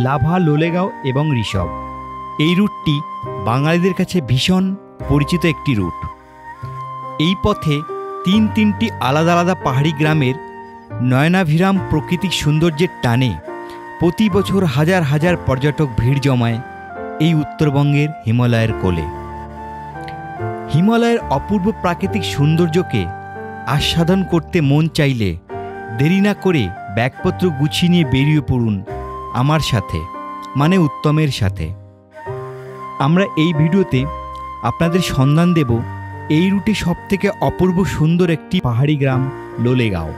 Lava, Lolegaon এবং ঋষভ। এই রুটটি বাঙালিদের কাছে ভীষণ পরিচিত একটি রুট। এই পথে তিনটি আলাদা আলাদা পাহাড়ি গ্রামের নয়নাভিরাম প্রাকৃতিক সৌন্দর্যের টানে প্রতি বছর হাজার হাজার পর্যটক ভিড় জমায় এই উত্তরবঙ্গের হিমালয়ের কোলে। হিমালয়ের অপূর্ব প্রাকৃতিক সৌন্দর্যকে আস্বাদন করতে মন চাইলে দেরি না করে ব্যাগপত্র গুছিয়ে নিয়ে বেরিয়ে পড়ুন আমার সাথে, মানে উত্তমের সাথে। আমরা এই ভিডিওতে আপনাদের সন্ধান দেব এই রুটে সবথেকে অপূর্ব সুন্দর একটি পাহাড়ি গ্রাম লোলেগাঁও।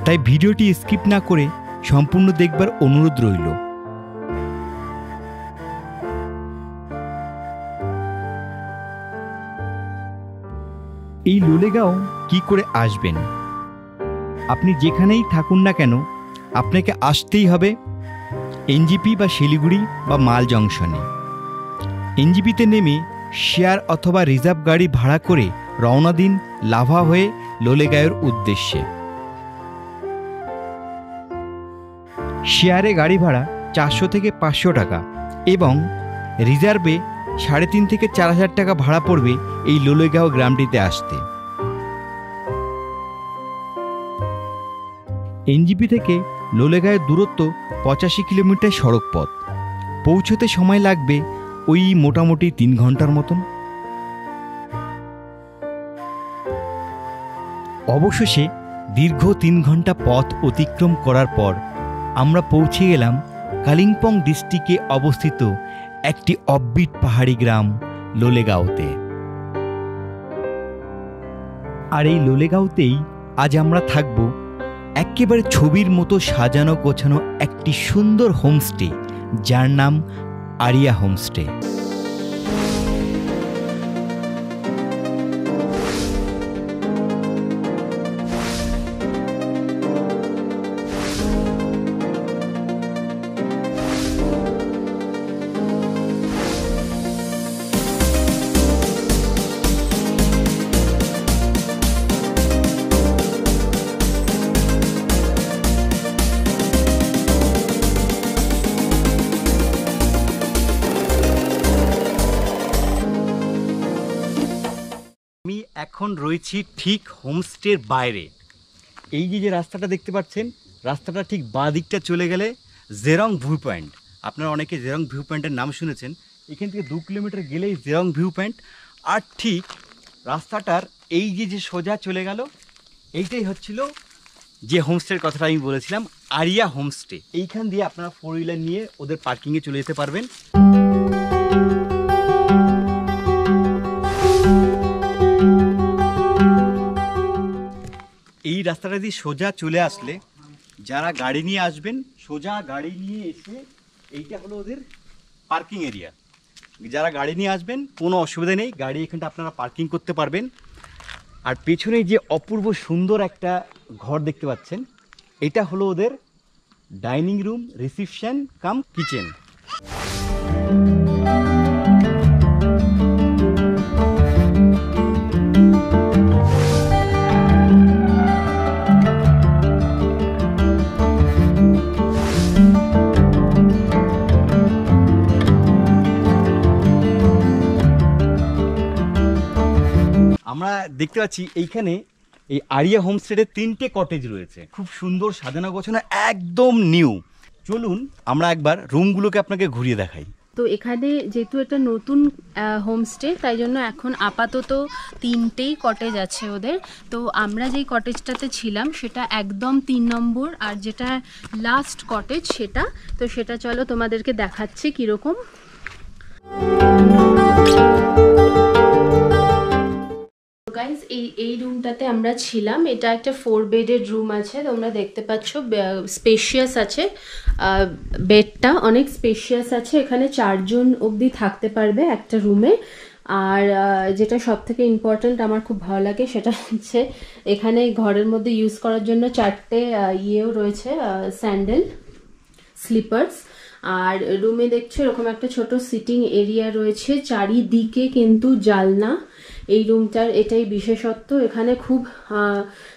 তাই ভিডিওটি স্কিপ না করে সম্পূর্ণ দেখবার অনুরোধ রইল। এই লোলেগাঁও কি করে আসবেন? আপনি যেখানেই থাকুন না কেন আপনাকে আসতেই হবে এনজিপি বা শিলিগুড়ি বা মাল জংশনে। এনজিপিতে নেমে শেয়ার অথবা রিজার্ভ গাড়ি ভাড়া করে রওনা দিন লাভা হয়ে লোলেগাঁওয়ের উদ্দেশ্যে। শেয়ারে গাড়ি ভাড়া 400 থেকে 500 টাকা এবং রিজার্ভে 3,500 থেকে 4,000 টাকা ভাড়া পড়বে এই লোলেগাঁও গ্রামটিতে আসতে। এনজিপি থেকে লোলেগাঁওয়ের দূরত্ব 85 কিলোমিটার সড়ক পথ। পৌঁছতে সময় লাগবে ওই মোটামুটি 3 ঘন্টার মতন। অবশেষে দীর্ঘ 3 ঘন্টা পথ অতিক্রম করার পর আমরা পৌঁছে গেলাম কালিম্পং ডিস্ট্রিক্টে অবস্থিত একটি অফবিট পাহাড়ি গ্রাম লোলেগাঁওতে। আর এই লোলেগাঁওতেই আজ আমরা থাকব একেবারে ছবির মতো সাজানো গোছানো একটি সুন্দর হোমস্টে, যার নাম আরিয়া হোমস্টে। আমি এখন রয়েছি ঠিক হোমস্টের বাইরে। এই যে রাস্তাটা দেখতে পাচ্ছেন, রাস্তাটা ঠিক বাঁ দিকটা চলে গেলে জেরং ভিউ পয়েন্ট। আপনারা অনেকে জেরং ভিউ পয়েন্টের নাম শুনেছেন। এখান থেকে 2 কিলোমিটার গেলেই জেরং ভিউ পয়েন্ট। আর ঠিক রাস্তাটার এই যে সোজা চলে গেল, এইটাই হচ্ছিল যে হোমস্টের কথাটা আমি বলেছিলাম, আরিয়া হোমস্টে। এইখান দিয়ে আপনারা 4 হুইলার নিয়ে ওদের পার্কিংয়ে চলে যেতে পারবেন। এই রাস্তাটা দিয়ে সোজা চলে আসলে যারা গাড়ি নিয়ে আসবেন, সোজা গাড়ি নিয়ে এসে এইটা হলো ওদের পার্কিং এরিয়া। যারা গাড়ি নিয়ে আসবেন কোনো অসুবিধা নেই, গাড়ি এখানটা আপনারা পার্কিং করতে পারবেন। আর পেছনে যে অপূর্ব সুন্দর একটা ঘর দেখতে পাচ্ছেন, এটা হলো ওদের ডাইনিং রুম, রিসেপশন কাম কিচেন। আমরা দেখতে পাচ্ছি এইখানে এই আরিয়া হোমস্টেতে 3টে কটেজ রয়েছে, খুব সুন্দর সাজানো গোছানো, একদম নিউ। চলুন আমরা একবার রুমগুলোকে আপনাকে ঘুরিয়ে দেখাই। তো এখানে যেহেতু এটা নতুন হোমস্টে, তাই জন্য এখন আপাতত 3টেই কটেজ আছে ওদের। তো আমরা যেই কটেজটাতে ছিলাম সেটা একদম 3 নম্বর, আর যেটা লাস্ট কটেজ সেটা চলো তোমাদেরকে দেখাচ্ছি কীরকম। গাইজ এই রুমটাতে আমরা ছিলাম। এটা একটা 4 বেডের রুম আছে, তোমরা দেখতে পাচ্ছ। স্পেশিয়াস আছে, বেডটা অনেক স্পেশিয়াস আছে। এখানে 4 জন অবধি থাকতে পারবে একটা রুমে। আর যেটা সব থেকে ইম্পর্ট্যান্ট আমার খুব ভালো লাগে সেটা হচ্ছে এখানে ঘরের মধ্যে ইউজ করার জন্য 4টে ইয়েও রয়েছে, স্যান্ডেল, স্লিপার্স। আর রুমে দেখছো এরকম একটা ছোট সিটিং এরিয়া রয়েছে, চারিদিকে কিন্তু জানলা, এই রুমটার এটাই বিশেষত্ব, এখানে খুব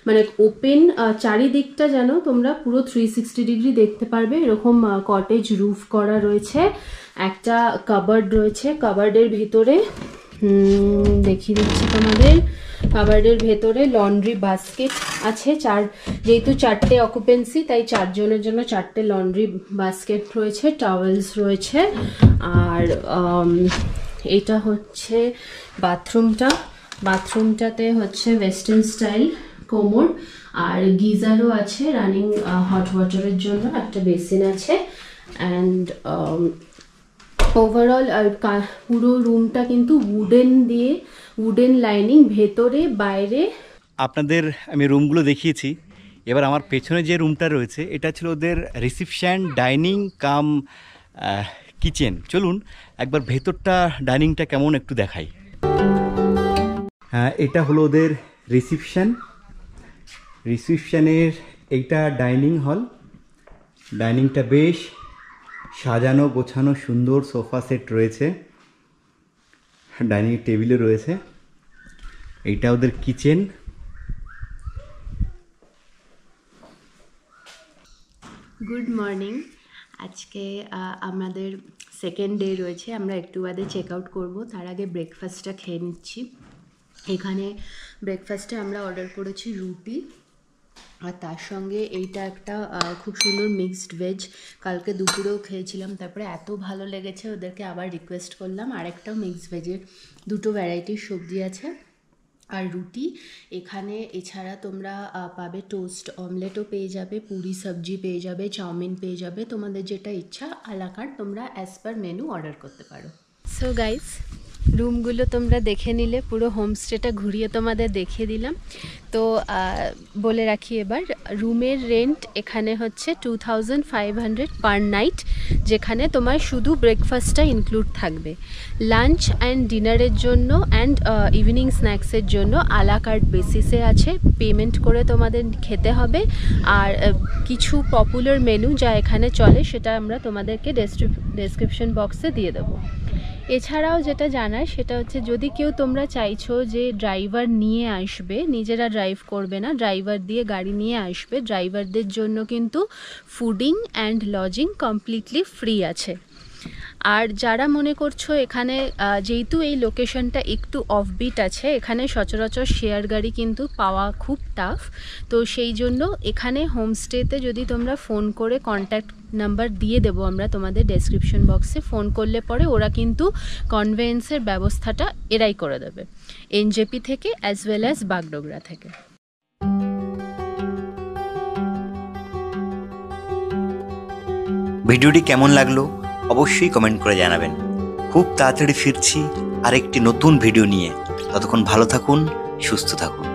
মানে ওপেন চারিদিকটা যেন তোমরা পুরো 360 ডিগ্রি দেখতে পারবে, এরকম কটেজ রুফ করা রয়েছে। একটা কাবার্ড রয়েছে, কাবার্ডের ভিতরে দেখিয়ে দিচ্ছি তোমাদের, কাবার্ডের ভেতরে লন্ড্রি বাস্কেট আছে। যেহেতু 4টে অকুপেন্সি তাই 4 জনের জন্য 4টে লন্ড্রি বাস্কেট রয়েছে, টাওয়েলস রয়েছে। আর এটা হচ্ছে বাথরুমটাতে হচ্ছে ওয়েস্টার্ন স্টাইল কোমোড, আর গিজারও আছে রানিং হট ওয়াটারের জন্য, একটা বেসিন আছে। অ্যান্ড ওভারঅল পুরো রুমটা কিন্তু উডেন লাইনিং, ভেতরে বাইরে। আপনাদের আমি রুমগুলো দেখিয়েছি, এবার আমার পেছনে যে রুমটা রয়েছে এটা ছিল ওদের রিসেপশন, ডাইনিং কাম কিচেন। চলুন একবার ভেতরটা ডাইনিংটা কেমন একটু দেখাই। হ্যাঁ, এটা হলো ওদের রিসেপশনের এইটা ডাইনিং হল। ডাইনিংটা বেশ সাজানো গোছানো, সুন্দর সোফা সেট রয়েছে, ডাইনিং টেবিলও রয়েছে। এইটা ওদের কিচেন। Good morning. আজকে আমাদের সেকেন্ড ডে রয়েছে, আমরা একটু বাদে চেক আউট করবো, তার আগে ব্রেকফাস্টটা খেয়ে নিচ্ছি। এখানে ব্রেকফাস্টে আমরা অর্ডার করেছি রুটি, আর তার সঙ্গে এইটা একটা খুব সুন্দর মিক্সড ভেজ, কালকে দুপুরেও খেয়েছিলাম, তারপরে এত ভালো লেগেছে ওদেরকে আবার রিকোয়েস্ট করলাম। আরেকটাও মিক্সড ভেজের, দুটো ভ্যারাইটির সবজি আছে আর রুটি। এখানে এছাড়া তোমরা পাবে টোস্ট অমলেটও পেয়ে যাবে, পুরি সবজি পেয়ে যাবে, চাউমিন পেয়ে যাবে, তোমাদের যেটা ইচ্ছা আলাকার্ট তোমরা অ্যাজ পার মেনু অর্ডার করতে পারো। সো গাইস, রুমগুলো তোমরা দেখে নিলে, পুরো হোমস্টেটা ঘুরিয়ে তোমাদের দেখিয়ে দিলাম। তো বলে রাখি এবার, রুমের রেন্ট এখানে হচ্ছে 2500 পার নাইট, যেখানে তোমার শুধু ব্রেকফাস্টটা ইনক্লুড থাকবে। লাঞ্চ অ্যান্ড ডিনারের জন্য অ্যান্ড ইভিনিং স্ন্যাক্সের জন্য আলাকার্ট বেসিসে আছে, পেমেন্ট করে তোমাদের খেতে হবে। আর কিছু পপুলার মেনু যা এখানে চলে সেটা আমরা তোমাদেরকে ডেসক্রিপশন বক্সে দিয়ে দেবো। এছাড়াও যেটা জানার সেটা হচ্ছে, যদি কেউ তোমরা চাইছো যে ড্রাইভার নিয়ে আসবে, নিজেরা ড্রাইভ করবে না, ড্রাইভার দিয়ে গাড়ি নিয়ে আসবে, ড্রাইভারদের জন্য কিন্তু fooding and lodging completely free আছে। আর যারা মনে করছো এখানে যেহেতু এই লোকেশনটা একটু অফবিট আছে, এখানে সচরাচর শেয়ার গাড়ি কিন্তু পাওয়া খুব টাফ, তো সেই জন্য এখানে হোমস্টেতে যদি তোমরা ফোন করে, কন্ট্যাক্ট নাম্বার দিয়ে দেবো আমরা তোমাদের ডেসক্রিপশন বক্সে, ফোন করলে পরে ওরা কিন্তু কনভেয়েন্সের ব্যবস্থাটা এরাই করে দেবে, এনজেপি থেকে অ্যাজ ওয়েল অ্যাজ বাগডোগরা থেকে। ভিডিওটি কেমন লাগলো অবশ্যই কমেন্ট করে জানাবেন। খুব তাড়াতাড়ি ফিরছি আরেকটি নতুন ভিডিও নিয়ে, ততক্ষণ ভালো থাকুন, সুস্থ থাকুন।